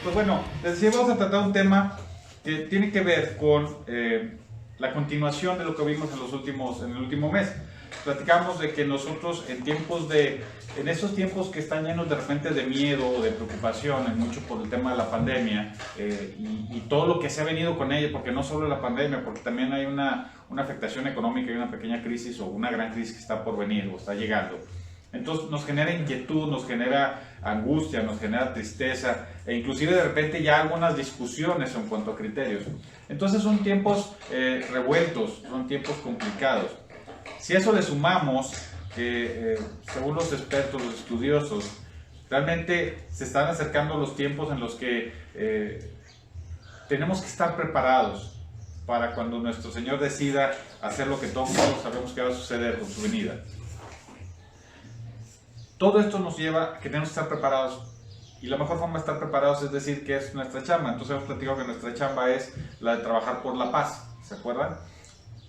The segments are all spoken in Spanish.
Pues bueno, les decía, vamos a tratar un tema que tiene que ver con la continuación de lo que vimos en el último mes. Platicamos de que nosotros en estos tiempos que están llenos de repente de miedo o de preocupación, mucho por el tema de la pandemia y todo lo que se ha venido con ella, porque no solo la pandemia, porque también hay una afectación económica y una pequeña crisis o una gran crisis que está por venir o está llegando. Entonces nos genera inquietud, nos genera angustia, nos genera tristeza e inclusive de repente ya algunas discusiones en cuanto a criterios. Entonces son tiempos revueltos, son tiempos complicados. Si a eso le sumamos que según los expertos, los estudiosos, realmente se están acercando los tiempos en los que tenemos que estar preparados para cuando nuestro Señor decida hacer lo que todos sabemos que va a suceder con su venida. Todo esto nos lleva a que tenemos que estar preparados, y la mejor forma de estar preparados es decir que es nuestra chamba. Entonces hemos platicado que nuestra chamba es la de trabajar por la paz, ¿se acuerdan?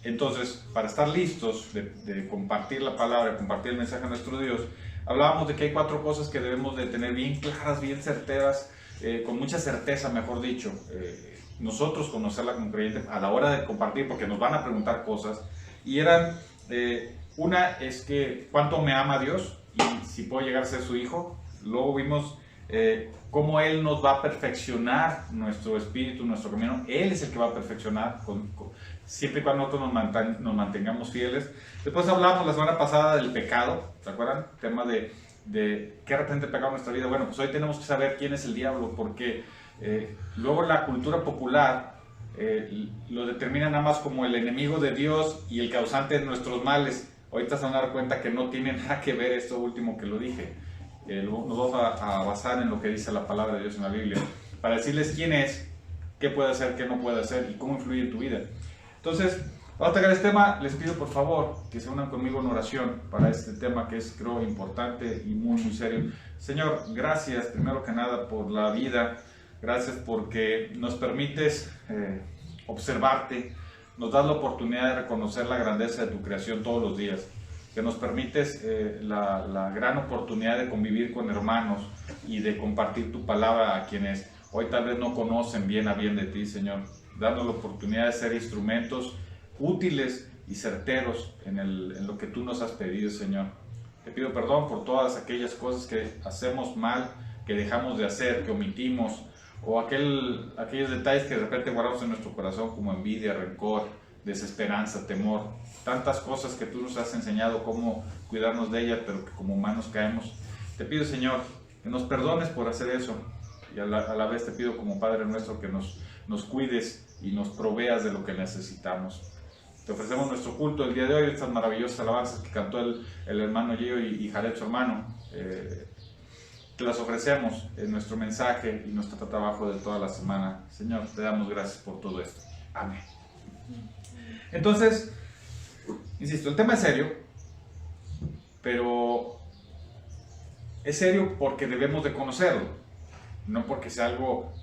Entonces, para estar listos de compartir la palabra, de compartir el mensaje de nuestro Dios, hablábamos de que hay 4 cosas que debemos de tener bien claras, bien certeras, con mucha certeza, mejor dicho, nosotros conocerla como creyente a la hora de compartir, porque nos van a preguntar cosas, y eran, una es que cuánto me ama Dios, y si puedo llegar a ser su hijo. Luego vimos cómo Él nos va a perfeccionar nuestro espíritu, nuestro camino. Él es el que va a perfeccionar, siempre y cuando nosotros nos mantengamos fieles. Después hablamos la semana pasada del pecado, ¿se acuerdan? El tema de qué representa el pecado en nuestra vida. Bueno, pues hoy tenemos que saber quién es el diablo, porque luego la cultura popular lo determina nada más como el enemigo de Dios y el causante de nuestros males. Ahorita se van a dar cuenta que no tiene nada que ver esto último que lo dije. Nos vamos a basar en lo que dice la palabra de Dios en la Biblia, para decirles quién es, qué puede hacer, qué no puede hacer y cómo influye en tu vida. Entonces, vamos a tocar este tema. Les pido por favor que se unan conmigo en oración para este tema que es, creo, importante y muy, muy serio. Señor, gracias primero que nada por la vida. Gracias porque nos permites observarte. Nos das la oportunidad de reconocer la grandeza de tu creación todos los días, que nos permites la gran oportunidad de convivir con hermanos y de compartir tu palabra a quienes hoy tal vez no conocen bien a bien de ti, Señor, dando la oportunidad de ser instrumentos útiles y certeros en lo que tú nos has pedido, Señor. Te pido perdón por todas aquellas cosas que hacemos mal, que dejamos de hacer, que omitimos, o aquellos detalles que de repente guardamos en nuestro corazón, como envidia, rencor, desesperanza, temor, tantas cosas que tú nos has enseñado cómo cuidarnos de ellas, pero que como humanos caemos. Te pido, Señor, que nos perdones por hacer eso, y a la vez te pido como Padre nuestro que nos cuides y nos proveas de lo que necesitamos. Te ofrecemos nuestro culto el día de hoy, estas maravillosas alabanzas que cantó el hermano Gio y Jared, su hermano. Te las ofrecemos en nuestro mensaje y nuestro trabajo de toda la semana. Señor, te damos gracias por todo esto. Amén. Entonces, insisto, el tema es serio, pero es serio porque debemos de conocerlo, no porque sea algo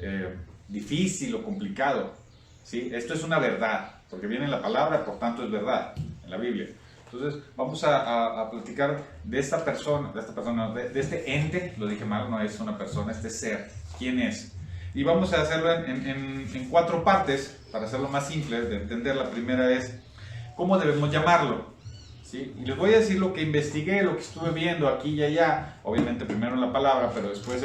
difícil o complicado, ¿sí? Esto es una verdad, porque viene en la palabra, por tanto es verdad, en la Biblia. Entonces vamos a platicar de esta persona, de este ente, lo dije mal, no es una persona, este ser, ¿quién es? Y vamos a hacerlo en 4 partes, para hacerlo más simple de entender. La primera es, ¿cómo debemos llamarlo? ¿Sí? Y les voy a decir lo que investigué, lo que estuve viendo aquí y allá, obviamente primero en la palabra, pero después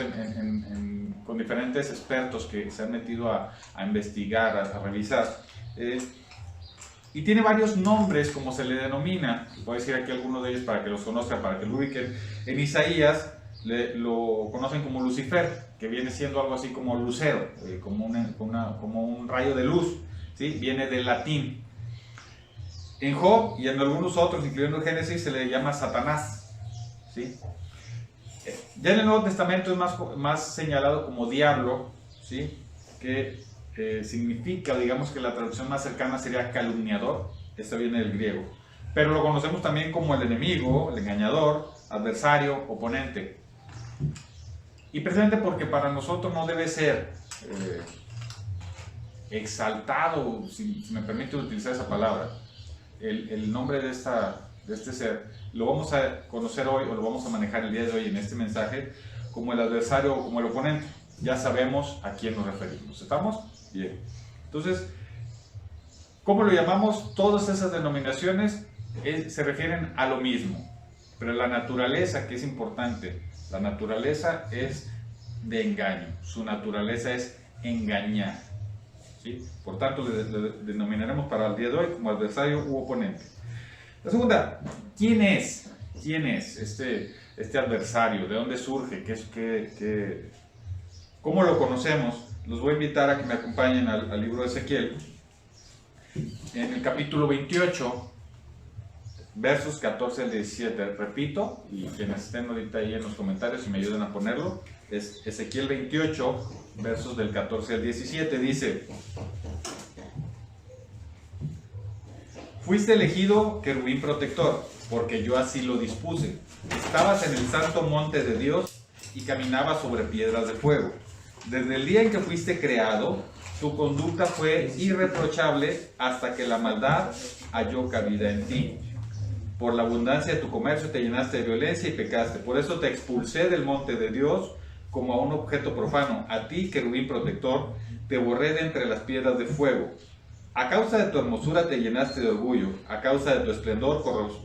con diferentes expertos que se han metido a investigar, a revisar. Y tiene varios nombres, como se le denomina. Voy a decir aquí algunos de ellos para que los conozcan, para que lo ubiquen. En Isaías lo conocen como Lucifer, que viene siendo algo así como lucero, como un rayo de luz, ¿sí? Viene del latín. En Job y en algunos otros, incluyendo Génesis, se le llama Satanás, ¿sí? Ya en el Nuevo Testamento es más señalado como diablo, ¿sí? Que significa, digamos que la traducción más cercana sería calumniador. Esto viene del griego, pero lo conocemos también como el enemigo, el engañador, adversario, oponente. Y precisamente porque para nosotros no debe ser exaltado, si me permite utilizar esa palabra, el nombre de este ser, lo vamos a conocer hoy, o lo vamos a manejar el día de hoy en este mensaje, como el adversario o como el oponente. ya sabemos a quién nos referimos. ¿Estamos? Bien. Entonces, ¿cómo lo llamamos? Todas esas denominaciones se refieren a lo mismo, pero la naturaleza, que es importante, la naturaleza es de engaño, su naturaleza es engañar, ¿sí? Por tanto, le denominaremos para el día de hoy como adversario u oponente. La segunda, ¿quién es? ¿Quién es este adversario? ¿De dónde surge? ¿Cómo lo conocemos? Los voy a invitar a que me acompañen al libro de Ezequiel, en el capítulo 28, versos 14 al 17. Repito, y quienes estén ahorita ahí en los comentarios y me ayuden a ponerlo, es Ezequiel 28, versos del 14 al 17. Dice: fuiste elegido querubín protector, porque yo así lo dispuse. Estabas en el santo monte de Dios y caminabas sobre piedras de fuego. Desde el día en que fuiste creado, tu conducta fue irreprochable hasta que la maldad halló cabida en ti. Por la abundancia de tu comercio te llenaste de violencia y pecaste. Por eso te expulsé del monte de Dios como a un objeto profano. A ti, querubín protector, te borré de entre las piedras de fuego. A causa de tu hermosura te llenaste de orgullo. A causa de tu esplendor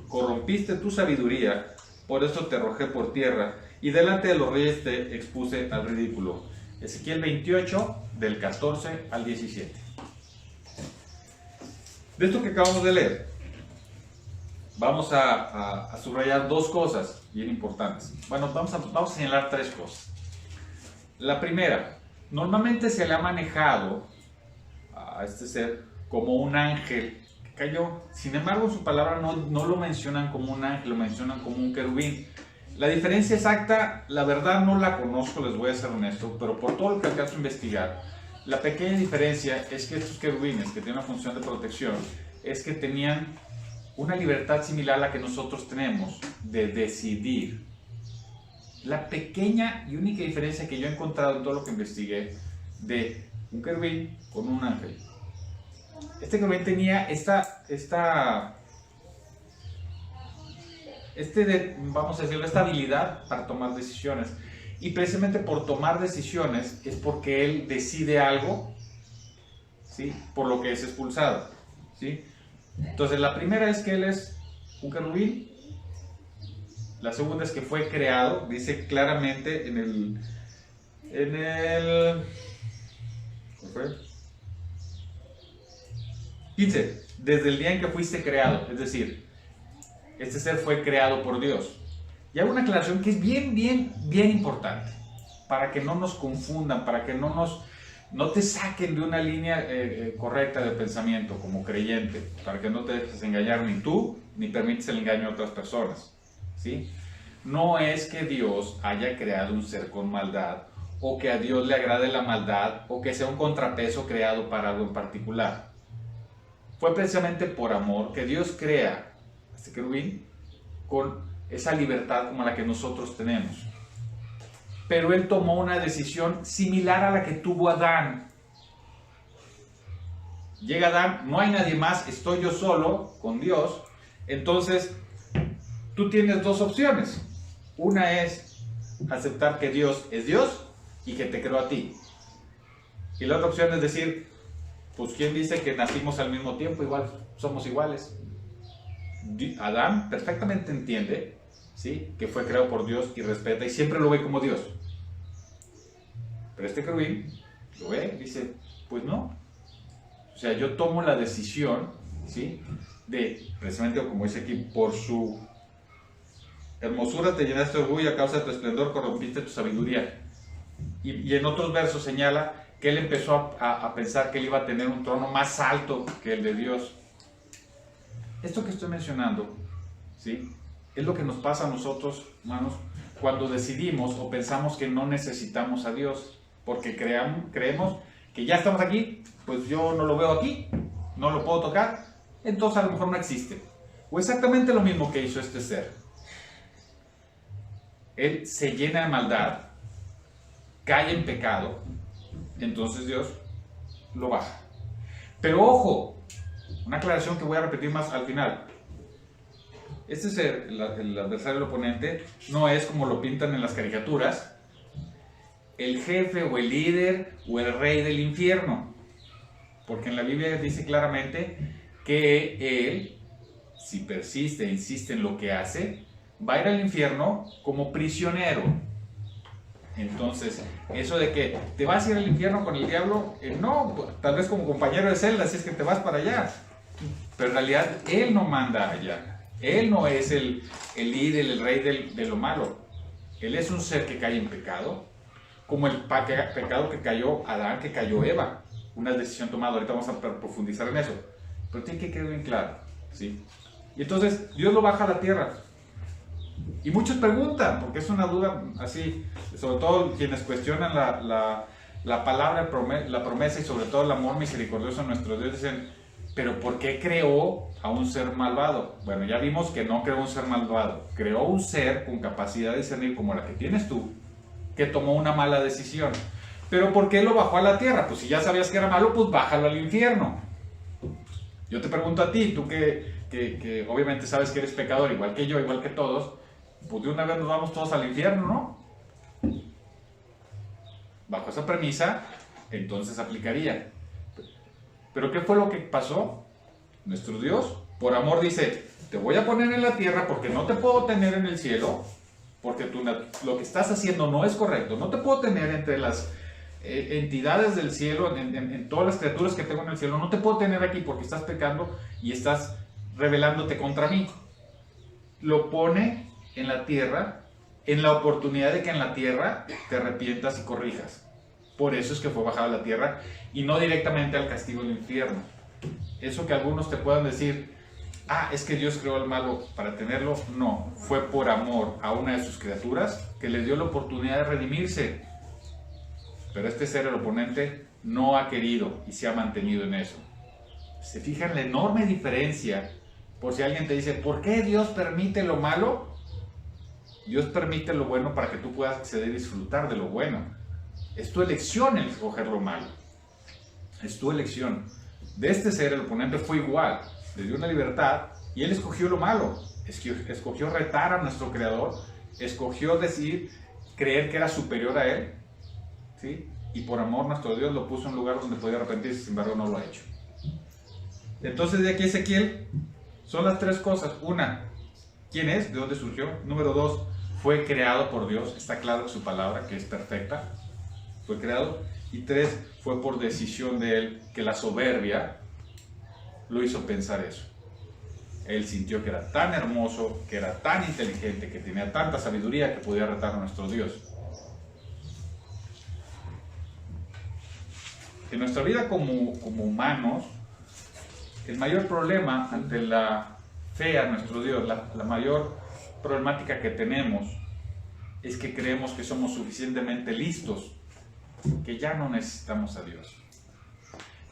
corrompiste tu sabiduría. Por eso te arrojé por tierra y delante de los reyes te expuse al ridículo. Ezequiel 28, del 14 al 17. De esto que acabamos de leer, vamos a subrayar dos cosas bien importantes. Bueno, vamos a señalar tres cosas. La primera, normalmente se le ha manejado a este ser como un ángel que cayó. Sin embargo, en su palabra no lo mencionan como un ángel, lo mencionan como un querubín. La diferencia exacta, la verdad no la conozco, les voy a ser honesto, pero por todo lo que alcanzo a investigar, la pequeña diferencia es que estos querubines, que tienen una función de protección, es que tenían una libertad similar a la que nosotros tenemos de decidir. La pequeña y única diferencia que yo he encontrado en todo lo que investigué de un querubín con un ángel. Este querubín tenía vamos a decirlo, esta habilidad para tomar decisiones. Y precisamente por tomar decisiones es porque él decide algo, ¿sí? Por lo que es expulsado, ¿sí? Entonces la primera es que él es un querubín. La segunda es que fue creado, dice claramente en el ¿cómo fue? 15, desde el día en que fuiste creado, es decir, este ser fue creado por Dios. Y hago una aclaración que es bien importante, para que no nos confundan, para que no te saquen de una línea correcta de pensamiento como creyente, para que no te dejes engañar ni tú, ni permites el engaño a otras personas, ¿sí? No es que Dios haya creado un ser con maldad, o que a Dios le agrade la maldad, o que sea un contrapeso creado para algo en particular. Fue precisamente por amor que Dios crea a este querubín con esa libertad como la que nosotros tenemos. Pero él tomó una decisión similar a la que tuvo Adán. Llega Adán, no hay nadie más, estoy yo solo con Dios. Entonces, tú tienes dos opciones. Una es aceptar que Dios es Dios y que te creó a ti. Y la otra opción es decir, pues ¿quién dice que nacimos al mismo tiempo? Igual, somos iguales. Adán perfectamente entiende, ¿sí?, que fue creado por Dios y respeta y siempre lo ve como Dios. Pero este querubín lo ve y dice, pues no. O sea, yo tomo la decisión, ¿sí?, de, precisamente como dice aquí, por su hermosura te llenaste de orgullo, a causa de tu esplendor corrompiste tu sabiduría. Y en otros versos señala que él empezó a pensar que él iba a tener un trono más alto que el de Dios. Esto que estoy mencionando, ¿sí?, es lo que nos pasa a nosotros, hermanos, cuando decidimos o pensamos que no necesitamos a Dios, porque creemos que ya estamos aquí, pues yo no lo veo aquí, no lo puedo tocar, entonces a lo mejor no existe. O exactamente lo mismo que hizo este ser. Él se llena de maldad, cae en pecado, entonces Dios lo baja. Pero ojo, una aclaración que voy a repetir más al final. Este ser, el adversario, el oponente, no es como lo pintan en las caricaturas, el jefe o el líder o el rey del infierno. Porque en la Biblia dice claramente que él, si persiste e insiste en lo que hace, va a ir al infierno como prisionero. Entonces, eso de que te vas a ir al infierno con el diablo, no, tal vez como compañero de celda, si es que te vas para allá. Pero en realidad, él no manda allá. Él no es el líder, el rey de lo malo. Él es un ser que cae en pecado, como el pecado que cayó Adán, que cayó Eva. Una decisión tomada, ahorita vamos a profundizar en eso. Pero tiene que quedar bien claro, ¿sí? Y entonces, Dios lo baja a la tierra. Y muchos preguntan, porque es una duda así, sobre todo quienes cuestionan la palabra, la promesa y sobre todo el amor misericordioso de nuestro Dios, dicen, pero ¿por qué creó a un ser malvado? Bueno, ya vimos que no creó un ser malvado, creó un ser con capacidad de discernir como la que tienes tú, que tomó una mala decisión. Pero ¿por qué lo bajó a la tierra? Pues si ya sabías que era malo, pues bájalo al infierno. Yo te pregunto a ti, tú que obviamente sabes que eres pecador, igual que yo, igual que todos, pues de una vez nos vamos todos al infierno, ¿no? Bajo esa premisa, entonces aplicaría. Pero ¿qué fue lo que pasó? Nuestro Dios, por amor, dice, te voy a poner en la tierra porque no te puedo tener en el cielo, porque lo que estás haciendo no es correcto. No te puedo tener entre las entidades del cielo, en todas las criaturas que tengo en el cielo. No te puedo tener aquí porque estás pecando y estás rebelándote contra mí. Lo pone en la tierra, en la oportunidad de que en la tierra te arrepientas y corrijas. Por eso es que fue bajado a la tierra y no directamente al castigo del infierno. Eso que algunos te puedan decir, es que Dios creó al malo para tenerlo. No, fue por amor a una de sus criaturas que les dio la oportunidad de redimirse. Pero este ser, el oponente, no ha querido y se ha mantenido en eso. ¿Se fijan la enorme diferencia? Por si alguien te dice, ¿por qué Dios permite lo malo? Dios permite lo bueno para que tú puedas acceder y disfrutar de lo bueno. Es tu elección el escoger lo malo. Es tu elección. De este ser, el oponente fue igual. Le dio una libertad y él escogió lo malo. Escogió retar a nuestro Creador. Escogió decir, creer que era superior a él. ¿Sí? Y por amor nuestro Dios lo puso en un lugar donde podía arrepentirse, sin embargo no lo ha hecho. Entonces de aquí Ezequiel son las tres cosas. Una, ¿quién es? ¿De dónde surgió? Número dos, fue creado por Dios. Está claro que su palabra, que es perfecta, fue creado. Y tres, fue por decisión de él que la soberbia lo hizo pensar eso. Él sintió que era tan hermoso, que era tan inteligente, que tenía tanta sabiduría que podía retar a nuestro Dios. En nuestra vida como humanos, el mayor problema ante la fe a nuestro Dios, la mayor problemática que tenemos, es que creemos que somos suficientemente listos, que ya no necesitamos a Dios.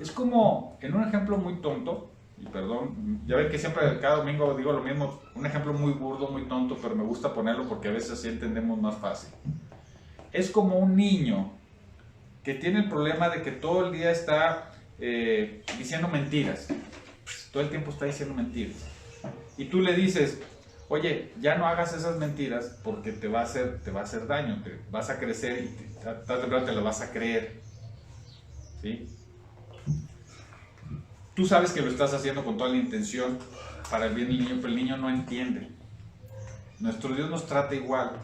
Es como, en un ejemplo muy tonto, y perdón, ya ven que siempre cada domingo digo lo mismo, un ejemplo muy burdo, muy tonto, pero me gusta ponerlo porque a veces así entendemos más fácil. Es como un niño que tiene el problema de que todo el día está diciendo mentiras. Todo el tiempo está diciendo mentiras. Y tú le dices, oye, ya no hagas esas mentiras porque te va a hacer daño, te vas a crecer y tarde o temprano te lo vas a creer. ¿Sí? Tú sabes que lo estás haciendo con toda la intención para el bien del niño, pero el niño no entiende. Nuestro Dios nos trata igual.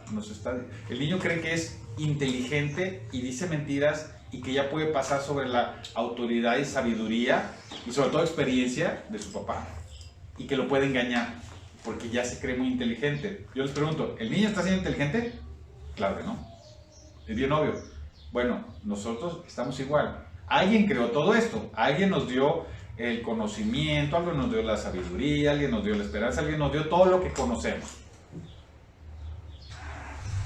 El niño cree que es inteligente y dice mentiras y que ya puede pasar sobre la autoridad y sabiduría y sobre todo experiencia de su papá y que lo puede engañar porque ya se cree muy inteligente. Yo les pregunto, ¿el niño está siendo inteligente? Claro que no. Es bien obvio. Bueno, nosotros estamos igual. Alguien creó todo esto. Alguien nos dio el conocimiento, alguien nos dio la sabiduría, alguien nos dio la esperanza, alguien nos dio todo lo que conocemos.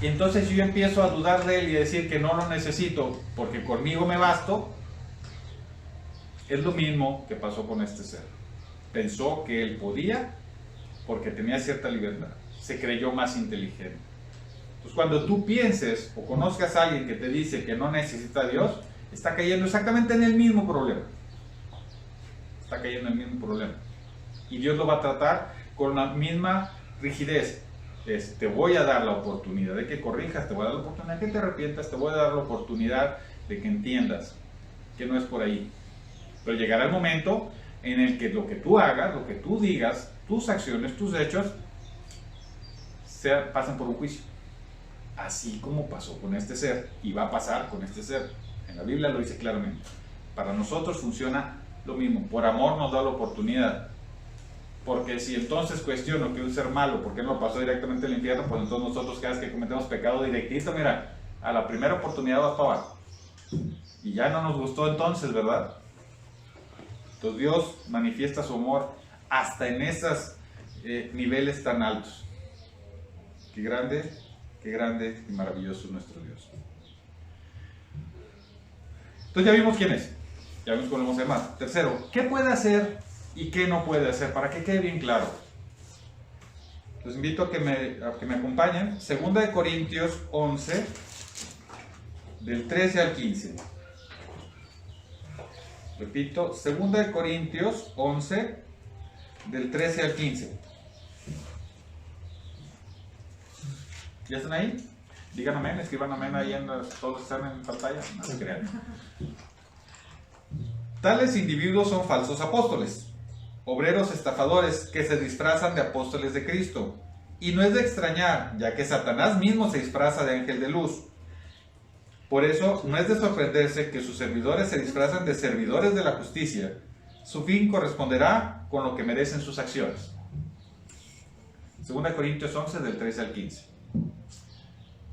Y entonces yo empiezo a dudar de él y a decir que no lo necesito porque conmigo me basto. Es lo mismo que pasó con este ser. Pensó que él podía porque tenía cierta libertad. Se creyó más inteligente. Entonces cuando tú pienses o conozcas a alguien que te dice que no necesita a Dios, está cayendo exactamente en el mismo problema. Está cayendo en el mismo problema. Y Dios lo va a tratar con la misma rigidez. te voy a dar la oportunidad de que corrijas, te voy a dar la oportunidad de que te arrepientas, te voy a dar la oportunidad de que entiendas que no es por ahí. Pero llegará el momento en el que lo que tú hagas, lo que tú digas, tus acciones, tus hechos, pasan por un juicio. Así como pasó con este ser, y va a pasar con este ser. En la Biblia lo dice claramente. Para nosotros funciona lo mismo. Por amor nos da la oportunidad. Porque si entonces cuestiono que un ser malo, ¿por qué no pasó directamente al infierno? Pues entonces nosotros cada vez que cometemos pecado directito, mira, a la primera oportunidad vas para abajo. Y ya no nos gustó entonces, ¿verdad? Entonces Dios manifiesta su amor hasta en esos niveles tan altos. Qué grande y maravilloso es nuestro Dios. Entonces ya vimos quién es. Ya vimos cómo lo vamos a llamar. Tercero, ¿qué puede hacer y qué no puede hacer? Para que quede bien claro. Los invito a que me acompañen. 2 Corintios 11, del 13 al 15. Repito, 2 Corintios 11, del 13 al 15. ¿Ya están ahí? Digan amén, escriban amén ahí, todos están en pantalla. No se crean. Tales individuos son falsos apóstoles, obreros estafadores que se disfrazan de apóstoles de Cristo. Y no es de extrañar, ya que Satanás mismo se disfraza de ángel de luz. Por eso no es de sorprenderse que sus servidores se disfrazan de servidores de la justicia. Su fin corresponderá con lo que merecen sus acciones. 2 Corintios 11, del 13 al 15.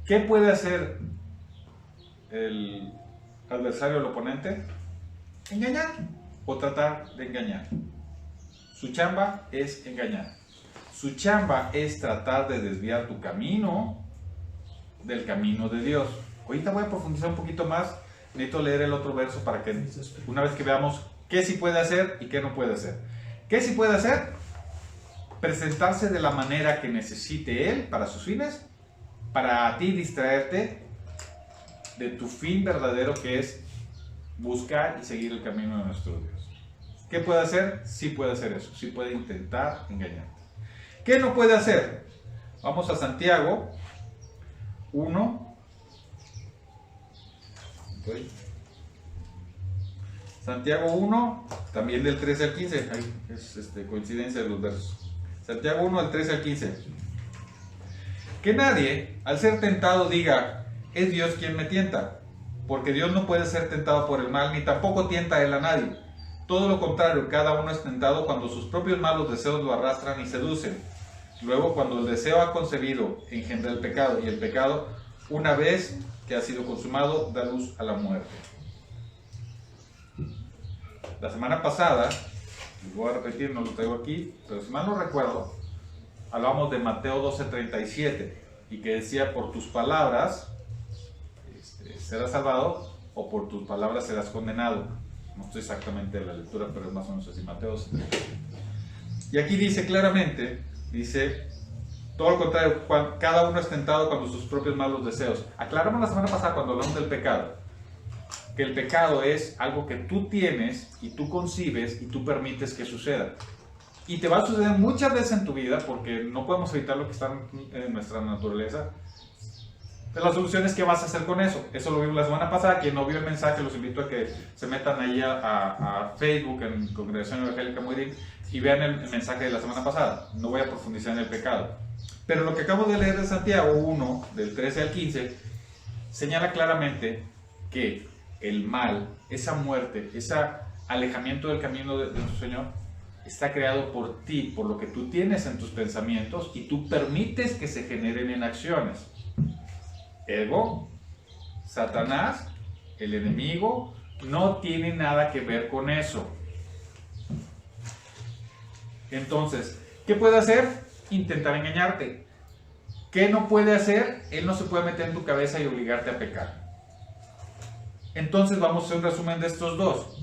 ¿Qué puede hacer el adversario o el oponente? Engañar o tratar de engañar. Su chamba es engañar. Su chamba es tratar de desviar tu camino del camino de Dios. Ahorita voy a profundizar un poquito más. Necesito leer el otro verso para que una vez que veamos qué sí puede hacer y qué no puede hacer. ¿Qué sí puede hacer? Presentarse de la manera que necesite él para sus fines, para a ti distraerte de tu fin verdadero, que es buscar y seguir el camino de nuestro Dios. ¿Qué puede hacer? Sí puede hacer eso, sí puede intentar engañarte. ¿Qué no puede hacer? Vamos a Santiago 1. Okay. Santiago 1, también del 13 al 15, ahí es coincidencia de los versos. Santiago 1, del 13 al 15. Que nadie, al ser tentado, diga, es Dios quien me tienta, porque Dios no puede ser tentado por el mal, ni tampoco tienta a él a nadie. Todo lo contrario, cada uno es tentado cuando sus propios malos deseos lo arrastran y seducen. Luego, cuando el deseo ha concebido, engendra el pecado, y el pecado, una vez que ha sido consumado, da luz a la muerte. La semana pasada, voy a repetir, no lo traigo aquí, pero si mal no recuerdo, hablamos de Mateo 12:37 y que decía, por tus palabras serás salvado o por tus palabras serás condenado. No estoy exactamente en la lectura, pero es más o menos así, Mateo 12:37. Y aquí dice claramente, dice, todo lo contrario, cada uno es tentado cuando sus propios malos deseos. Aclaramos la semana pasada cuando hablamos del pecado, que el pecado es algo que tú tienes y tú concibes y tú permites que suceda. Y te va a suceder muchas veces en tu vida porque no podemos evitar lo que está en nuestra naturaleza. Pero la solución es qué vas a hacer con eso. Eso lo vimos la semana pasada. Quien no vio el mensaje, los invito a que se metan ahí a Facebook, en Congregación Evangélica Moirín, y vean el mensaje de la semana pasada. No voy a profundizar en el pecado. Pero lo que acabo de leer de Santiago 1, del 13 al 15, señala claramente que el mal, esa muerte, ese alejamiento del camino de tu Señor, está creado por ti, por lo que tú tienes en tus pensamientos y tú permites que se generen en acciones. Ego, Satanás, el enemigo, no tiene nada que ver con eso. Entonces, ¿qué puede hacer? Intentar engañarte. ¿Qué no puede hacer? Él no se puede meter en tu cabeza y obligarte a pecar. Entonces vamos a hacer un resumen de estos dos.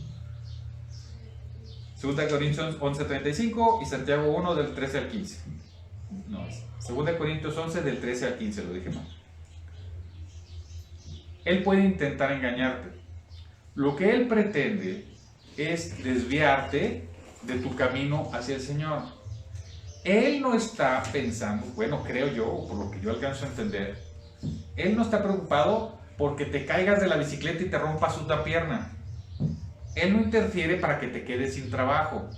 2 Corintios 11:35 y Santiago 1 del 13 al 15. No, 2 Corintios 11 del 13 al 15, lo dije mal. Él puede intentar engañarte. Lo que él pretende es desviarte de tu camino hacia el Señor. Él no está pensando, bueno, creo yo, por lo que yo alcanzo a entender, él no está preocupado porque te caigas de la bicicleta y te rompas una pierna. Él no interfiere para que te quedes sin trabajo.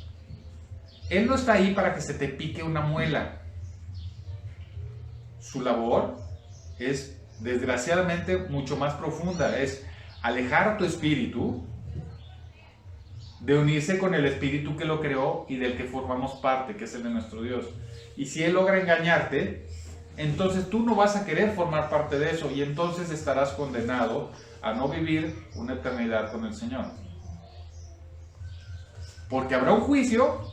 Él no está ahí para que se te pique una muela. Su labor es, desgraciadamente, mucho más profunda. Es alejar a tu espíritu de unirse con el espíritu que lo creó y del que formamos parte, que es el de nuestro Dios. Y si Él logra engañarte, entonces tú no vas a querer formar parte de eso y entonces estarás condenado a no vivir una eternidad con el Señor. Porque habrá un juicio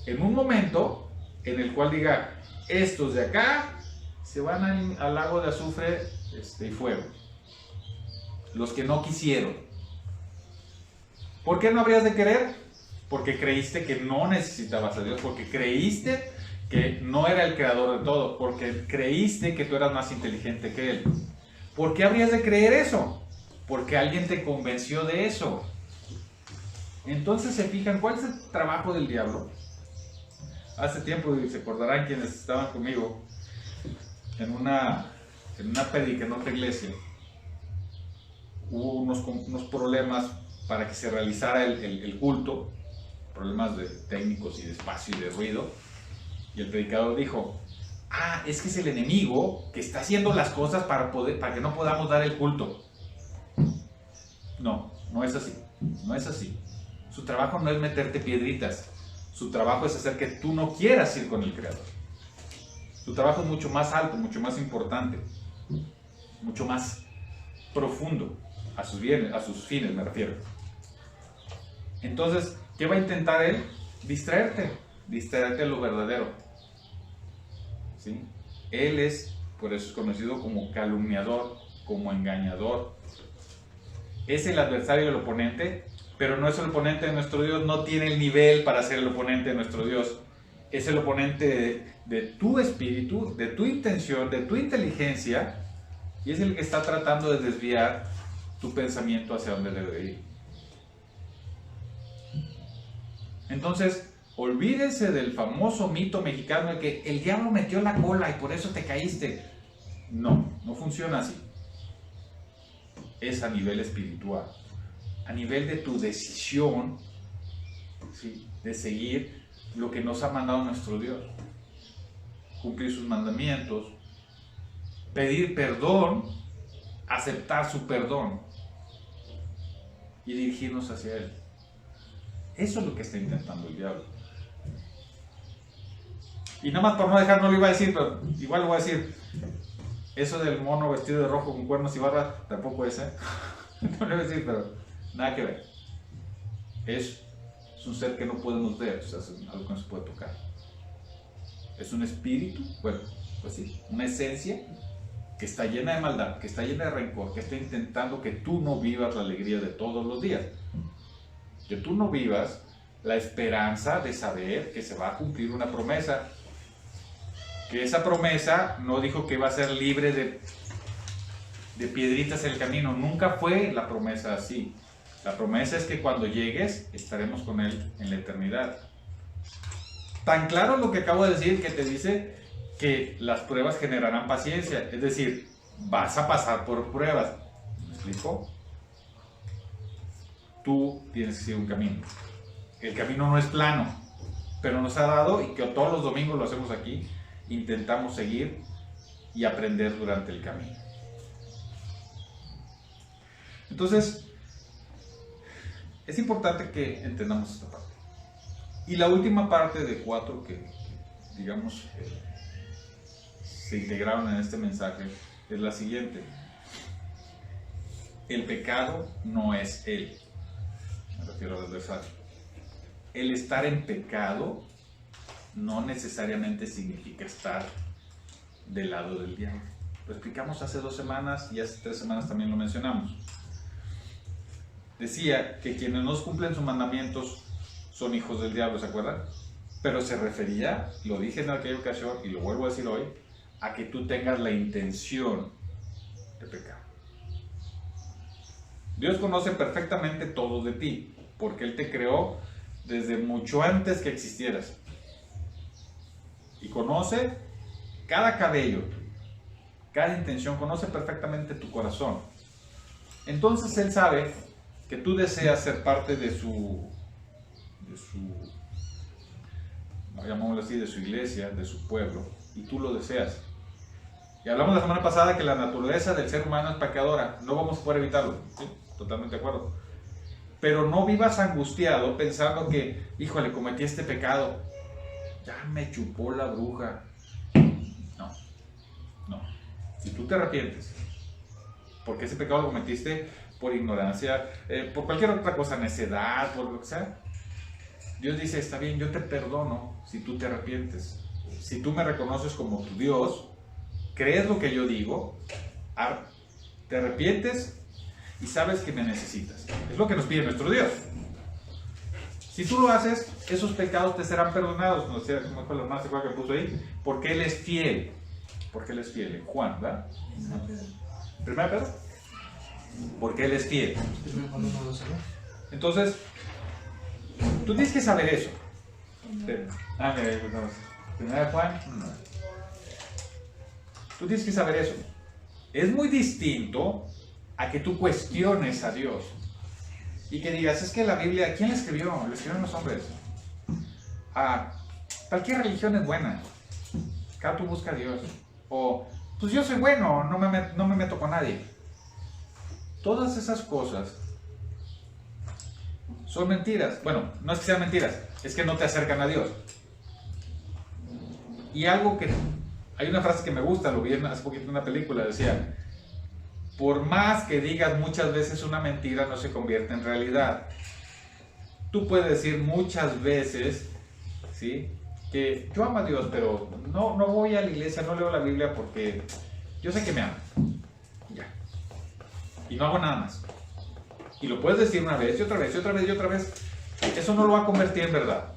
en un momento en el cual diga, estos de acá se van al lago de azufre y fuego. Los que no quisieron. ¿Por qué no habrías de querer? Porque creíste que no necesitabas a Dios, porque creíste que no era el creador de todo, porque creíste que tú eras más inteligente que Él. ¿Por qué habrías de creer eso? Porque alguien te convenció de eso. Entonces se fijan, ¿cuál es el trabajo del diablo? Hace tiempo, se acordarán quienes estaban conmigo en una prédica en otra iglesia, hubo unos problemas para que se realizara el culto, problemas técnicos y de espacio y de ruido, y el predicador dijo, es que es el enemigo que está haciendo las cosas para que no podamos dar el culto. No, no es así, no es así. Su trabajo no es meterte piedritas, su trabajo es hacer que tú no quieras ir con el Creador. Su trabajo es mucho más alto, mucho más importante, mucho más profundo, a sus fines me refiero. Entonces, ¿qué va a intentar él? Distraerte de lo verdadero. ¿Sí? Él por eso es conocido como calumniador, como engañador. Es el adversario del oponente, pero no es el oponente de nuestro Dios, no tiene el nivel para ser el oponente de nuestro Dios. Es el oponente de tu espíritu, de tu intención, de tu inteligencia, y es el que está tratando de desviar tu pensamiento hacia donde debe ir. Entonces, olvídense del famoso mito mexicano de que el diablo metió la cola y por eso te caíste. No, no funciona así. Es a nivel espiritual, a nivel de tu decisión, ¿sí?, de seguir lo que nos ha mandado nuestro Dios, cumplir sus mandamientos, pedir perdón, aceptar su perdón y dirigirnos hacia Él. Eso es lo que está intentando el diablo. Y nada más por no dejar, no lo iba a decir, pero igual lo voy a decir. Eso del mono vestido de rojo con cuernos y barba, tampoco es, no lo voy a decir, pero nada que ver. Es un ser que no podemos ver, o sea, es algo que no se puede tocar. Es un espíritu, bueno, pues sí, una esencia que está llena de maldad, que está llena de rencor, que está intentando que tú no vivas la alegría de todos los días. Que tú no vivas la esperanza de saber que se va a cumplir una promesa. Que esa promesa no dijo que iba a ser libre de piedritas en el camino. Nunca fue la promesa así. La promesa es que cuando llegues estaremos con Él en la eternidad. Tan claro es lo que acabo de decir, que te dice que las pruebas generarán paciencia. Es decir, vas a pasar por pruebas. ¿Me explico? Tú tienes que seguir un camino. El camino no es plano, pero nos ha dado, y que todos los domingos lo hacemos aquí, intentamos seguir y aprender durante el camino. Entonces, es importante que entendamos esta parte. Y la última parte de 4 que, digamos, se integraron en este mensaje es la siguiente. El pecado no es Él. Me refiero al adversario. El estar en pecado no necesariamente significa estar del lado del diablo. Lo explicamos hace 2 semanas y hace 3 semanas también lo mencionamos. Decía que quienes no cumplen sus mandamientos son hijos del diablo, ¿se acuerdan? Pero se refería, lo dije en aquella ocasión y lo vuelvo a decir hoy, a que tú tengas la intención de pecar. Dios conoce perfectamente todo de ti, porque Él te creó desde mucho antes que existieras. conoce cada cabello, cada intención, conoce perfectamente tu corazón. Entonces Él sabe que tú deseas ser parte de su llamémoslo así, de su iglesia, de su pueblo, y tú lo deseas. Y hablamos la semana pasada que la naturaleza del ser humano es pecadora, no vamos a poder evitarlo, ¿sí? Totalmente de acuerdo. Pero no vivas angustiado pensando que, híjole, cometí este pecado, ya me chupó la bruja. No, no. Si tú te arrepientes, porque ese pecado lo cometiste por ignorancia, por cualquier otra cosa, necedad, por lo que sea, Dios dice, está bien, yo te perdono si tú te arrepientes. Si tú me reconoces como tu Dios, crees lo que yo digo, te arrepientes y sabes que me necesitas. Es lo que nos pide nuestro Dios. Si tú lo haces, esos pecados te serán perdonados. No sé cómo fue la hermana que puso ahí. Porque Él es fiel. Porque Él es fiel. En Juan, ¿verdad? ¿Primera Pedro? Porque Él es fiel. Entonces, tú tienes que saber eso. Primera Juan. Tú tienes que saber eso. Es muy distinto a que tú cuestiones a Dios y que digas, es que la Biblia, ¿quién la escribió? La escribieron los hombres. Cualquier religión es buena. Cada tú busca a Dios. O, pues yo soy bueno, no me meto con nadie. Todas esas cosas son mentiras. Bueno, no es que sean mentiras, es que no te acercan a Dios. Y algo que... Hay una frase que me gusta, lo vi hace poquito en una película, decía, por más que digas muchas veces una mentira, no se convierte en realidad. Tú puedes decir muchas veces, ¿sí?, que yo amo a Dios, pero no voy a la iglesia, no leo la Biblia porque yo sé que me ama. Ya. Y no hago nada más. Y lo puedes decir una vez, y otra vez, y otra vez, y otra vez. Eso no lo va a convertir en verdad.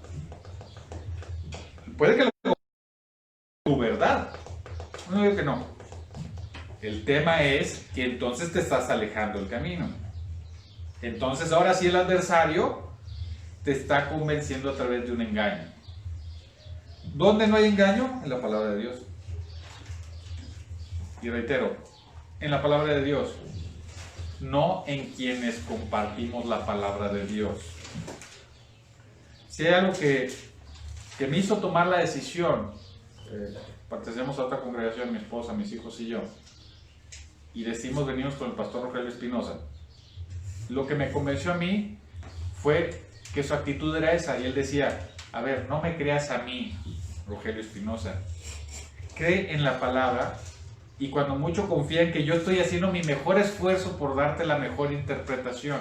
Puede que lo tu verdad. No digo que no. El tema es que entonces te estás alejando del camino. Entonces ahora sí el adversario te está convenciendo a través de un engaño. ¿Dónde no hay engaño? En la palabra de Dios. Y reitero, en la palabra de Dios, no en quienes compartimos la palabra de Dios. Si hay algo que me hizo tomar la decisión, pertenecemos a otra congregación, mi esposa, mis hijos y yo, y venimos con el pastor Rogelio Espinosa. Lo que me convenció a mí fue que su actitud era esa, y él decía, a ver, no me creas a mí, Rogelio Espinosa, cree en la palabra, y cuando mucho confía en que yo estoy haciendo mi mejor esfuerzo por darte la mejor interpretación.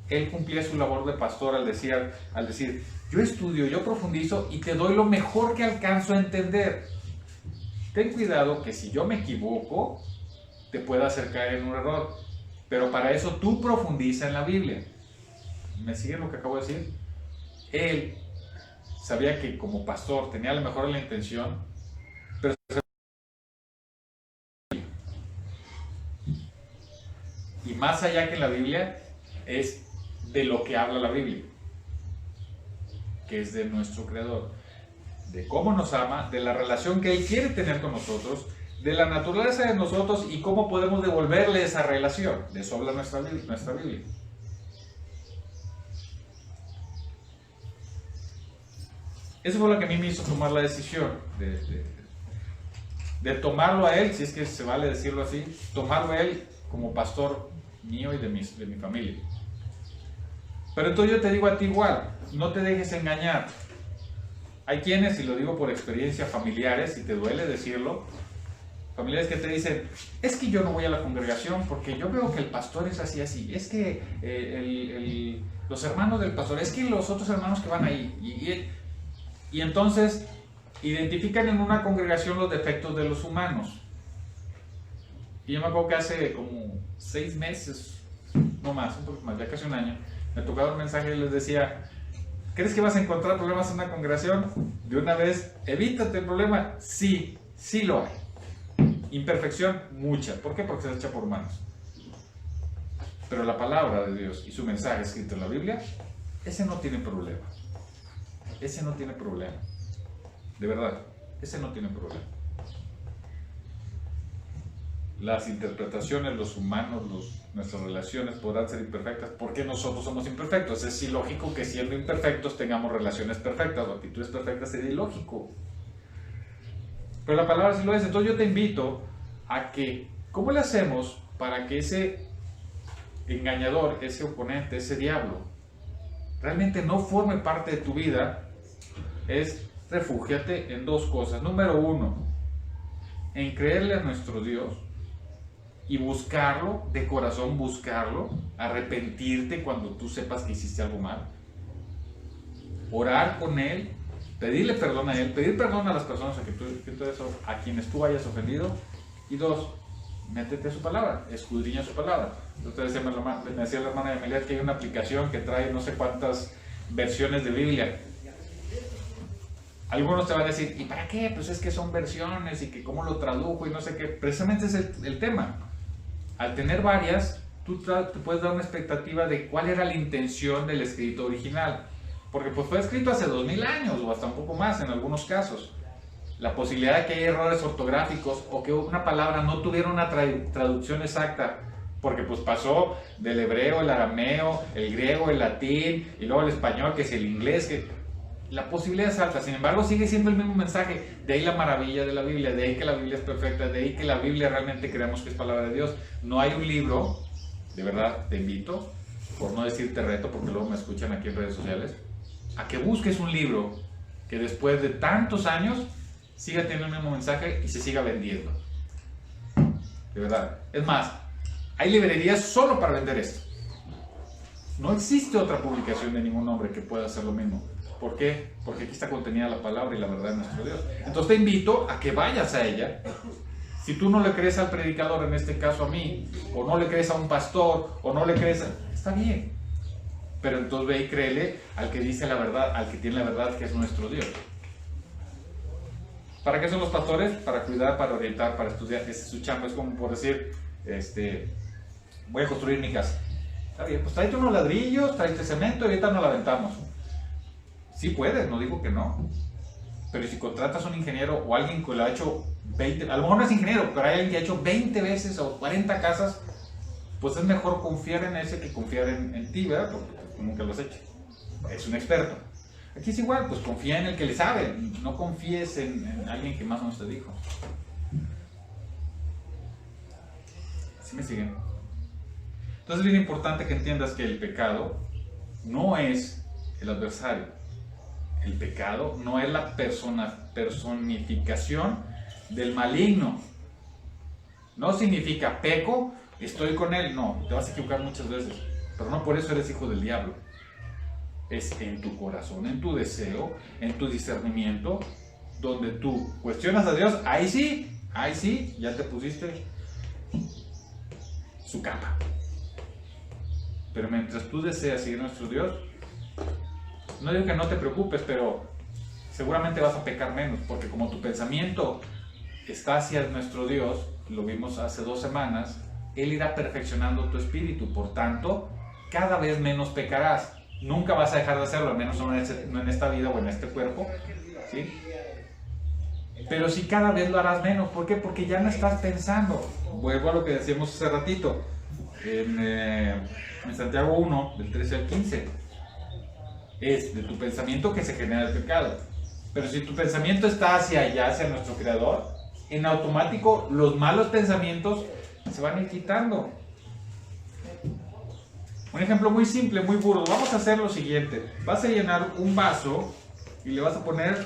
Él cumplía su labor de pastor al decir, yo estudio, yo profundizo y te doy lo mejor que alcanzo a entender. Ten cuidado que si yo me equivoco, te pueda hacer caer en un error, pero para eso tú profundiza en la Biblia. ¿Me siguen lo que acabo de decir? Él sabía que como pastor tenía a lo mejor la intención, pero y más allá que la Biblia es de lo que habla la Biblia, que es de nuestro Creador, de cómo nos ama, de la relación que Él quiere tener con nosotros, de la naturaleza de nosotros y cómo podemos devolverle esa relación. De eso habla nuestra Biblia. Eso fue lo que a mí me hizo tomar la decisión de tomarlo a Él, si es que se vale decirlo así, tomarlo a Él como pastor mío y de mi familia. Pero entonces yo te digo a ti igual, no te dejes engañar. Hay quienes, y lo digo por experiencia, familiares, y te duele decirlo, familiares que te dicen, es que yo no voy a la congregación porque yo veo que el pastor es así, es que los hermanos del pastor, es que los otros hermanos que van ahí, y entonces identifican en una congregación los defectos de los humanos. Y yo me acuerdo que hace como 6 meses, no más, un poco más, ya casi un año, me tocaba un mensaje y les decía, ¿crees que vas a encontrar problemas en una congregación? De una vez, evítate el problema. Sí, sí lo hay. Imperfección, mucha. ¿Por qué? Porque se echa por manos. Pero la palabra de Dios y su mensaje escrito en la Biblia, ese no tiene problema. Ese no tiene problema. De verdad. ese no tiene problema. Las interpretaciones, los humanos, nuestras relaciones podrán ser imperfectas porque nosotros somos imperfectos. Es ilógico que siendo imperfectos tengamos relaciones perfectas o actitudes perfectas, sería ilógico. Pero la palabra sí lo es. Entonces yo te invito a que, ¿cómo le hacemos para que ese engañador, ese oponente, ese diablo, realmente no forme parte de tu vida? Es refúgiate en dos cosas. Número uno, en creerle a nuestro Dios y buscarlo, de corazón buscarlo, arrepentirte cuando tú sepas que hiciste algo mal, orar con Él, pedirle perdón a Él, pedir perdón a las personas a quienes tú hayas ofendido, y dos, métete a su palabra, escudriña su palabra. Entonces me decía la hermana de Amelia que hay una aplicación que trae no sé cuántas versiones de Biblia. Algunos te van a decir, ¿y para qué? Pues es que son versiones y que cómo lo tradujo y no sé qué. Precisamente es el tema. Al tener varias, tú te puedes dar una expectativa de cuál era la intención del escrito original. Porque pues fue escrito hace 2000 años o hasta un poco más en algunos casos. La posibilidad de que haya errores ortográficos o que una palabra no tuviera una traducción exacta, porque pues pasó del hebreo, el arameo, el griego, el latín y luego el español, que es el inglés, que la posibilidad es alta. Sin embargo, sigue siendo el mismo mensaje. De ahí la maravilla de la Biblia, de ahí que la Biblia es perfecta, de ahí que la Biblia realmente creemos que es palabra de Dios. No hay un libro, de verdad te invito, por no decirte reto, porque luego me escuchan aquí en redes sociales, a que busques un libro que después de tantos años siga teniendo el mismo mensaje y se siga vendiendo. De verdad. Es más, hay librerías solo para vender esto. No existe otra publicación de ningún hombre que pueda hacer lo mismo. ¿Por qué? Porque aquí está contenida la palabra y la verdad de nuestro Dios. Entonces te invito a que vayas a ella. Si tú no le crees al predicador, en este caso a mí, o no le crees a un pastor, o no le crees a... Está bien. Pero entonces ve y créele al que dice la verdad, al que tiene la verdad, que es nuestro Dios. ¿Para qué son los pastores? Para cuidar, para orientar, para estudiar. Ese es su chamba. Es como por decir, voy a construir mi casa. Está bien, pues tráete unos ladrillos, tráete cemento y ahorita nos la aventamos. Sí puedes, no digo que no. Pero si contratas a un ingeniero o alguien que lo ha hecho 20, a lo mejor no es ingeniero, pero hay alguien que ha hecho 20 veces o 40 casas, pues es mejor confiar en ese que confiar en ti, ¿verdad? Porque tú nunca lo has hecho. Es un experto. Aquí es igual, pues confía en el que le sabe, no confíes en alguien que más o menos te dijo. ¿Sí me siguen? Entonces es bien importante que entiendas que el pecado no es el adversario. El pecado no es la personificación del maligno. No significa peco, estoy con él. No, te vas a equivocar muchas veces, pero no por eso eres hijo del diablo. Es en tu corazón, en tu deseo, en tu discernimiento, donde tú cuestionas a Dios. Ahí sí, ya te pusiste su capa. Pero mientras tú deseas seguir a nuestro Dios, no digo que no te preocupes, pero seguramente vas a pecar menos, porque como tu pensamiento está hacia nuestro Dios, lo vimos hace 2 semanas, Él irá perfeccionando tu espíritu. Por tanto, cada vez menos pecarás. Nunca vas a dejar de hacerlo, al menos no en esta vida o en este cuerpo, ¿sí? Pero sí cada vez lo harás menos. ¿Por qué? Porque ya no estás pensando. Vuelvo a lo que decíamos hace ratito, en Santiago 1, del 13 al 15. Es de tu pensamiento que se genera el pecado. Pero si tu pensamiento está hacia allá, hacia nuestro Creador, en automático los malos pensamientos se van a ir quitando. Un ejemplo muy simple, muy burdo. Vamos a hacer lo siguiente. Vas a llenar un vaso y le vas a poner,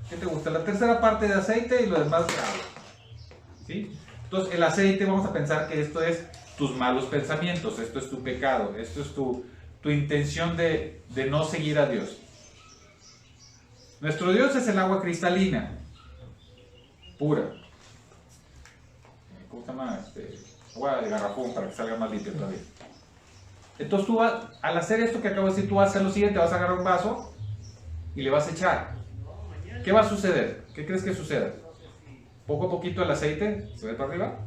¿qué te gusta? La tercera parte de aceite y lo demás de agua. ¿Sí? Entonces el aceite, vamos a pensar que esto es tus malos pensamientos, esto es tu pecado, esto es tu intención de no seguir a Dios. Nuestro Dios es el agua cristalina, pura. ¿Cómo se llama? Agua de garrafón, para que salga más limpia todavía. Entonces tú vas, al hacer esto que acabo de decir, tú vas a hacer lo siguiente, vas a agarrar un vaso y le vas a echar. ¿Qué va a suceder? ¿Qué crees que suceda? Poco a poquito el aceite se va para arriba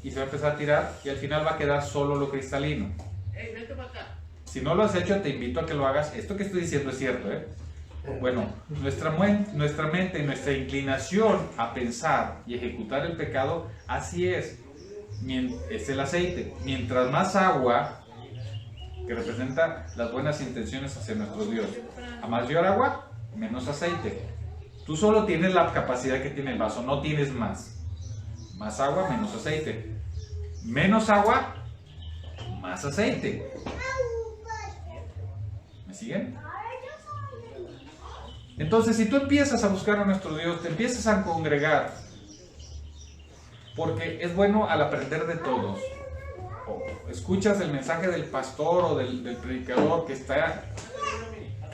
y se va a empezar a tirar y al final va a quedar solo lo cristalino. Si no lo has hecho, te invito a que lo hagas. Esto que estoy diciendo es cierto, ¿eh? bueno, nuestra mente, nuestra inclinación a pensar y ejecutar el pecado, así es el aceite. Mientras más agua, que representa las buenas intenciones hacia nuestro Dios, a mayor agua, menos aceite. Tú solo tienes la capacidad que tiene el vaso, no tienes más. Más agua, menos aceite. Menos agua, más aceite. ¿Me siguen? Entonces, si tú empiezas a buscar a nuestro Dios, te empiezas a congregar, porque es bueno al aprender de todos. O escuchas el mensaje del pastor o del predicador que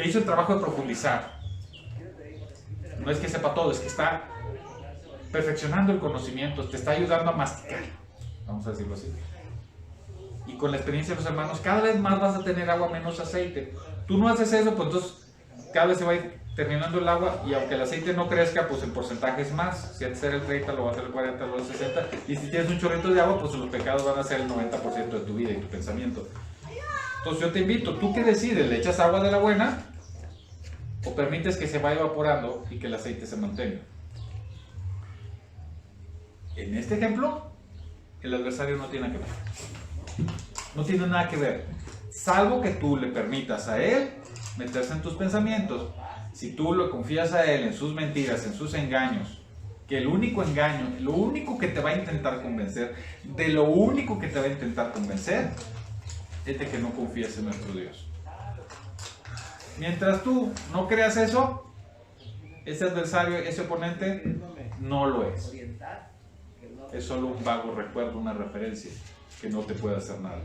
hizo el trabajo de profundizar. No es que sepa todo, es que está perfeccionando el conocimiento, te está ayudando a masticar, vamos a decirlo así. Y con la experiencia de los hermanos, cada vez más vas a tener agua, menos aceite. Tú no haces eso, pues entonces cada vez se va a ir terminando el agua, y aunque el aceite no crezca, pues el porcentaje es más. Si antes era el 30, lo va a ser el 40, lo va a ser el 60. Y si tienes un chorrito de agua, pues los pecados van a ser el 90% de tu vida y tu pensamiento. Entonces yo te invito, ¿tú qué decides? ¿Le echas agua de la buena o permites que se vaya evaporando y que el aceite se mantenga? En este ejemplo, el adversario no tiene que ver. No tiene nada que ver. Salvo que tú le permitas a él meterse en tus pensamientos. Si tú lo confías a él en sus mentiras, en sus engaños, que el único engaño, lo único que te va a intentar convencer, de lo único que te va a intentar convencer, es de que no confíes en nuestro Dios. Mientras tú no creas eso, ese adversario, ese oponente, no lo es. Es solo un vago recuerdo, una referencia, que no te puede hacer nada.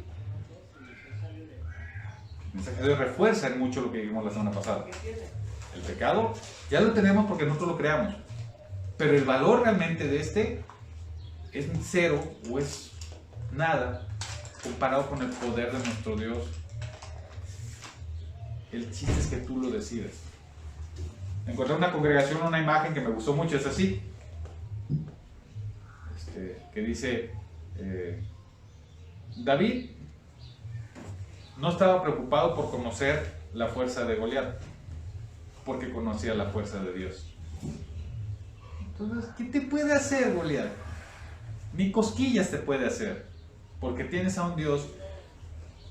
El mensaje de hoy refuerza en mucho lo que vimos la semana pasada. El pecado ya lo tenemos porque nosotros lo creamos, pero el valor realmente de este es cero o es nada comparado con el poder de nuestro Dios. El chiste es que tú lo decides. Encontré una congregación, una imagen que me gustó mucho, es así, que dice, David no estaba preocupado por conocer la fuerza de Goliat, porque conocía la fuerza de Dios. Entonces, ¿qué te puede hacer Goliat? Ni cosquillas te puede hacer, porque tienes a un Dios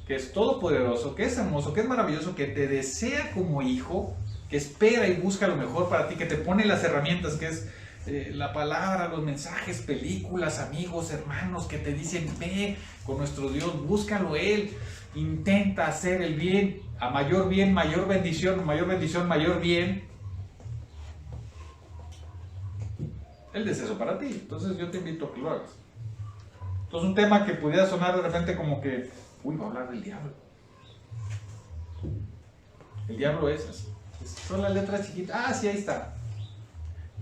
que es todopoderoso, que es hermoso, que es maravilloso, que te desea como hijo, que espera y busca lo mejor para ti, que te pone las herramientas, que es la palabra, los mensajes, películas, amigos, hermanos, que te dicen, ve con nuestro Dios, búscalo Él, intenta hacer el bien, a mayor bien, mayor bendición, mayor bien. Él desea eso para ti, entonces yo te invito a que lo hagas. Entonces un tema que pudiera sonar de repente como que, uy, va a hablar del diablo. El diablo es así, son las letras chiquitas, ah, sí, ahí está.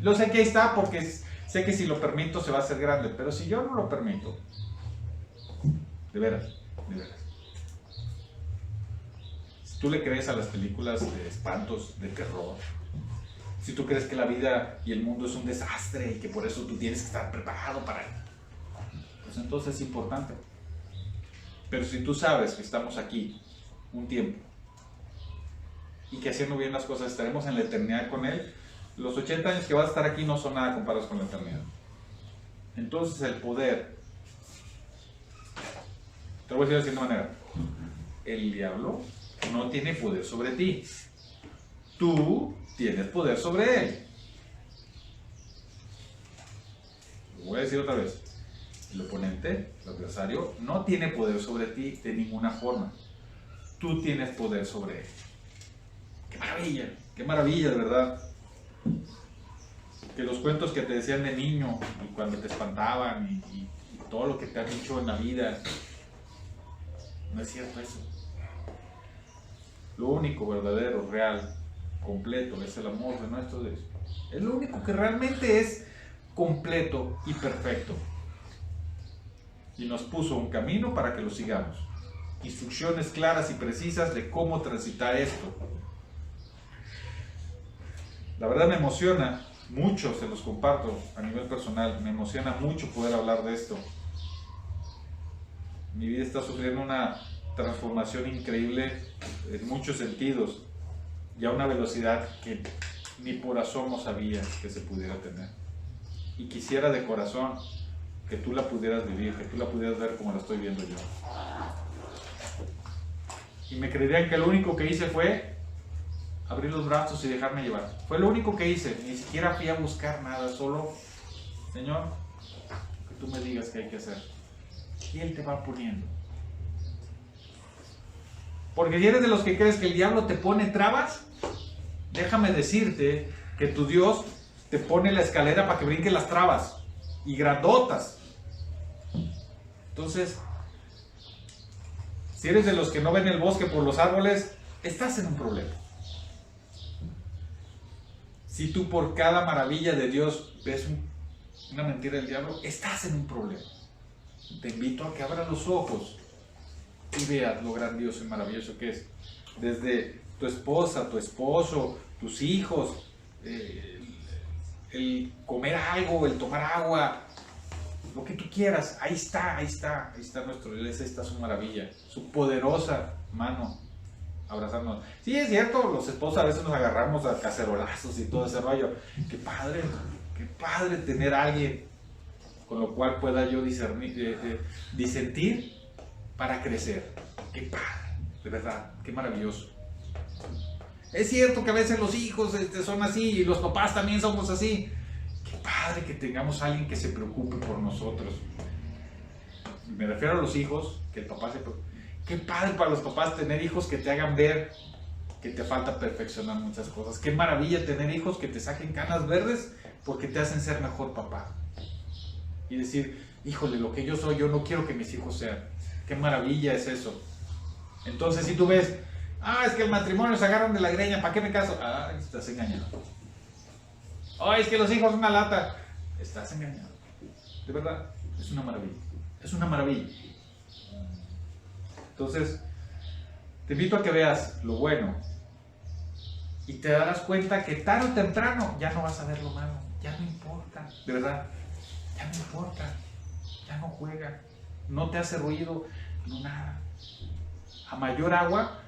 Lo sé que ahí está porque sé que si lo permito se va a hacer grande, pero si yo no lo permito, de veras, si tú le crees a las películas de espantos, de terror, si tú crees que la vida y el mundo es un desastre y que por eso tú tienes que estar preparado para él, pues entonces es importante. Pero si tú sabes que estamos aquí un tiempo y que haciendo bien las cosas estaremos en la eternidad con Él, los 80 años que vas a estar aquí no son nada comparados con la eternidad. Entonces el poder, te lo voy a decir de una manera, el diablo no tiene poder sobre ti, tú tienes poder sobre él. Lo voy a decir otra vez, el oponente, el adversario, no tiene poder sobre ti de ninguna forma, tú tienes poder sobre él. Qué maravilla, de verdad. Que los cuentos que te decían de niño y cuando te espantaban y todo lo que te han dicho en la vida, no es cierto eso. Lo único verdadero, real, completo es el amor de nuestro Dios. Es lo único que realmente es completo y perfecto. Y nos puso un camino para que lo sigamos. Instrucciones claras y precisas de cómo transitar esto. La verdad me emociona mucho, se los comparto a nivel personal, me emociona mucho poder hablar de esto. Mi vida está sufriendo una transformación increíble en muchos sentidos. y a una velocidad que ni por asomo sabía que se pudiera tener. Y quisiera de corazón que tú la pudieras vivir, que tú la pudieras ver como la estoy viendo yo. Y me creerían que lo único que hice fue abrir los brazos y dejarme llevar. Fue lo único que hice, ni siquiera fui a buscar nada, solo, Señor, que tú me digas qué hay que hacer. Y Él te va poniendo. Porque si eres de los que crees que el diablo te pone trabas, déjame decirte que tu Dios te pone la escalera para que brinques las trabas, y grandotas. Entonces, si eres de los que no ven el bosque por los árboles, estás en un problema. Si tú por cada maravilla de Dios ves una mentira del diablo, estás en un problema. Te invito a que abras los ojos y veas lo grandioso y maravilloso que es. Desde tu esposa, tu esposo, tus hijos, el comer algo, el tomar agua, lo que tú quieras, ahí está nuestro Dios, ahí está su maravilla, su poderosa mano abrazarnos. Sí, es cierto, los esposos a veces nos agarramos a cacerolazos y todo ese rollo. Qué padre tener a alguien con lo cual pueda yo disentir para crecer. Qué padre, de verdad, qué maravilloso. Es cierto que a veces los hijos son así y los papás también somos así. Qué padre que tengamos a alguien que se preocupe por nosotros. Me refiero a los hijos, que el papá se preocupe. Qué padre para los papás tener hijos que te hagan ver que te falta perfeccionar muchas cosas. Qué maravilla tener hijos que te saquen canas verdes porque te hacen ser mejor papá. Y decir, híjole, lo que yo soy, yo no quiero que mis hijos sean. Qué maravilla es eso. Entonces, si tú ves, es que el matrimonio se agarran de la greña, ¿para qué me caso? Estás engañado. Es que los hijos son una lata. Estás engañado. De verdad, es una maravilla. Es una maravilla. Entonces, te invito a que veas lo bueno y te darás cuenta que tarde o temprano ya no vas a ver lo malo. Ya no importa, de verdad. Ya no importa. Ya no juega. No te hace ruido, no nada. A mayor agua,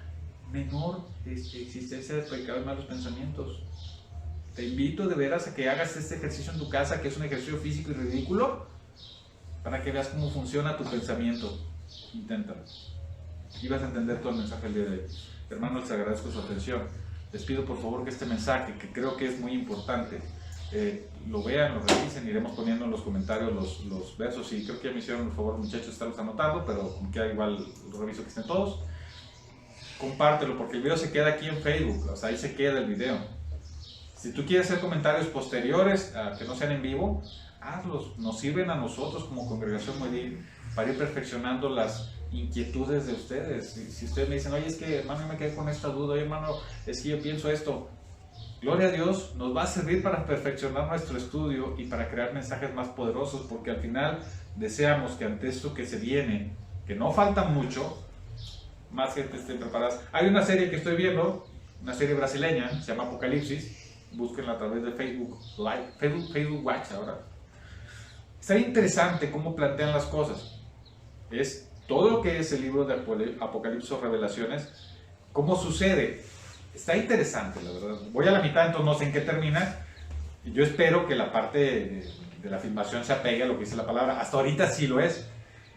menor existencia de pecado y malos pensamientos. Te invito de veras a que hagas este ejercicio en tu casa, que es un ejercicio físico y ridículo, para que veas cómo funciona tu pensamiento. Inténtalo. Y vas a entender todo el mensaje del día de hoy. Hermanos, les agradezco su atención. Les pido por favor que este mensaje, que creo que es muy importante, lo vean, lo revisen, iremos poniendo en los comentarios los versos, y creo que ya me hicieron el favor, muchachos, estarlos anotando, pero como queda igual, lo reviso que estén todos. Compártelo, porque el video se queda aquí en Facebook, o sea, ahí se queda el video. Si tú quieres hacer comentarios posteriores, que no sean en vivo, hazlos, nos sirven a nosotros como congregación Moedín para ir perfeccionando las inquietudes de ustedes. Si ustedes me dicen, oye, es que hermano, yo me quedé con esta duda, oye hermano, es que yo pienso esto, gloria a Dios, nos va a servir para perfeccionar nuestro estudio y para crear mensajes más poderosos, porque al final deseamos que ante esto que se viene, que no falta mucho, más gente esté preparada. Hay una serie que estoy viendo, una serie brasileña, se llama Apocalipsis, búsquenla a través de Facebook Live, Facebook Watch ahora. Está interesante cómo plantean las cosas. Es todo lo que es el libro de Apocalipsis o Revelaciones, cómo sucede. Está interesante, la verdad. Voy a la mitad, entonces no sé en qué termina. Yo espero que la parte de la filmación se apegue a lo que dice la palabra. Hasta ahorita sí lo es.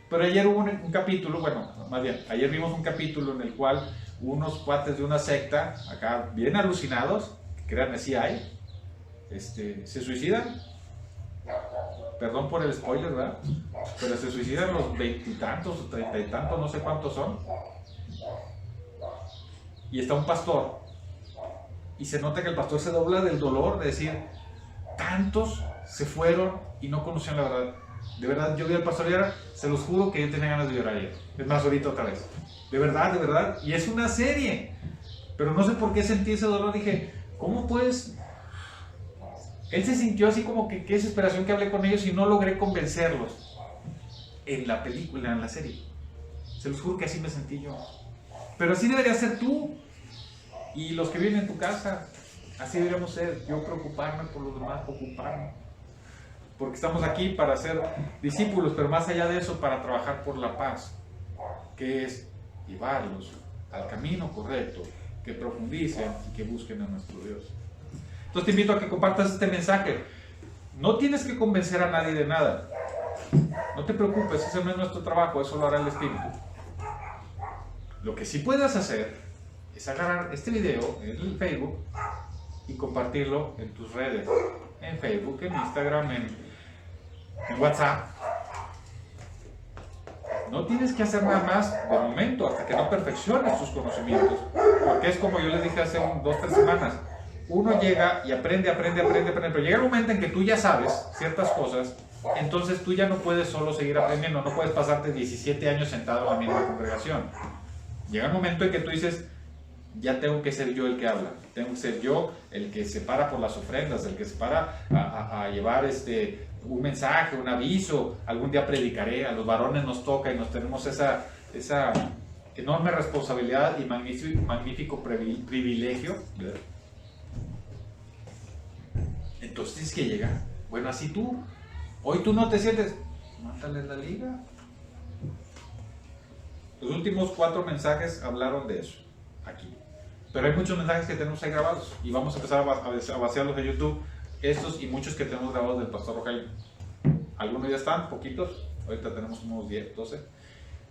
Pero ayer hubo un capítulo, bueno, más bien, ayer vimos un capítulo en el cual unos cuates de una secta, acá bien alucinados, créanme, sí hay, se suicidan. Perdón por el spoiler, ¿verdad? Pero se suicidan los 20 y tantos o 30 y tantos, no sé cuántos son. Y está un pastor. Y se nota que el pastor se dobla del dolor de decir, tantos se fueron y no conocían la verdad. De verdad, yo vi al pastor ayer, se los juro que yo tenía ganas de llorar ayer. Es más, ahorita otra vez. De verdad, de verdad. Y es una serie. Pero no sé por qué sentí ese dolor. Dije, ¿cómo puedes...? Él se sintió así como que qué desesperación que hablé con ellos y no logré convencerlos en la película, en la serie. Se los juro que así me sentí yo. Pero así debería ser tú y los que viven en tu casa. Así deberíamos ser. Yo preocuparme por los demás, ocuparme. Porque estamos aquí para ser discípulos, pero más allá de eso, para trabajar por la paz, que es llevarlos al camino correcto, que profundicen y que busquen a nuestro Dios. Entonces te invito a que compartas este mensaje. No tienes que convencer a nadie de nada. No te preocupes, ese no es nuestro trabajo, eso lo hará el Espíritu. Lo que sí puedes hacer es agarrar este video en el Facebook y compartirlo en tus redes, en Facebook, en Instagram, en WhatsApp. No tienes que hacer nada más de momento hasta que no perfecciones tus conocimientos, porque es como yo les dije hace 2-3 semanas. Uno llega y aprende, pero llega el momento en que tú ya sabes ciertas cosas, entonces tú ya no puedes solo seguir aprendiendo, no puedes pasarte 17 años sentado en la misma congregación. Llega el momento en que tú dices, ya tengo que ser yo el que habla, tengo que ser yo el que se para por las ofrendas, el que se para a llevar un mensaje, un aviso. Algún día predicaré, a los varones nos toca y nos tenemos esa enorme responsabilidad y magnífico privilegio. Entonces tienes que llegar. Bueno, así hoy tú no te sientes, mándale la liga. Los últimos 4 mensajes hablaron de eso, aquí. Pero hay muchos mensajes que tenemos ahí grabados y vamos a empezar a vaciarlos de YouTube. Estos y muchos que tenemos grabados del Pastor Rogelio. Algunos ya están, poquitos. Ahorita tenemos unos 10, 12.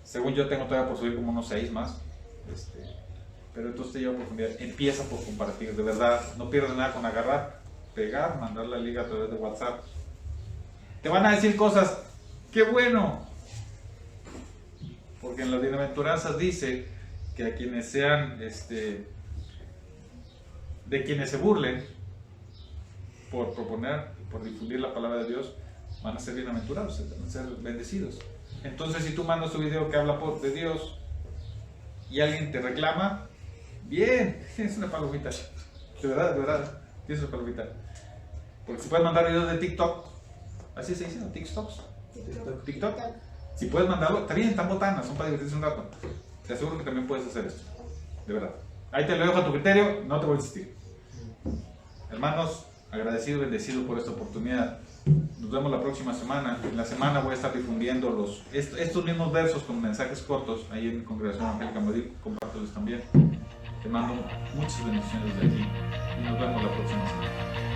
Según yo tengo todavía por subir como unos 6 más. Pero entonces te lleva a profundidad. Empieza por compartir, de verdad. No pierdes nada con agarrar, pegar, mandar la liga a través de WhatsApp. Te van a decir cosas. ¡Qué bueno! Porque en las bienaventuranzas dice que a quienes sean, de quienes se burlen por proponer, por difundir la palabra de Dios, van a ser bienaventurados, van a ser bendecidos. Entonces, si tú mandas un video que habla de Dios y alguien te reclama, bien, tienes una palomita. De verdad, tienes una palomita. Porque si puedes mandar videos de TikTok, así se dice, ¿no? TikTok. Si puedes mandarlo, está bien, están botanas, son para divertirse un rato. Te aseguro que también puedes hacer esto, de verdad. Ahí te lo dejo a tu criterio, no te voy a insistir. Hermanos, agradecido y bendecido por esta oportunidad. Nos vemos la próxima semana. En la semana voy a estar difundiendo estos mismos versos con mensajes cortos ahí en mi Congregación Evangélica Madrid. Compártelos también. Te mando muchas bendiciones de aquí y nos vemos la próxima semana.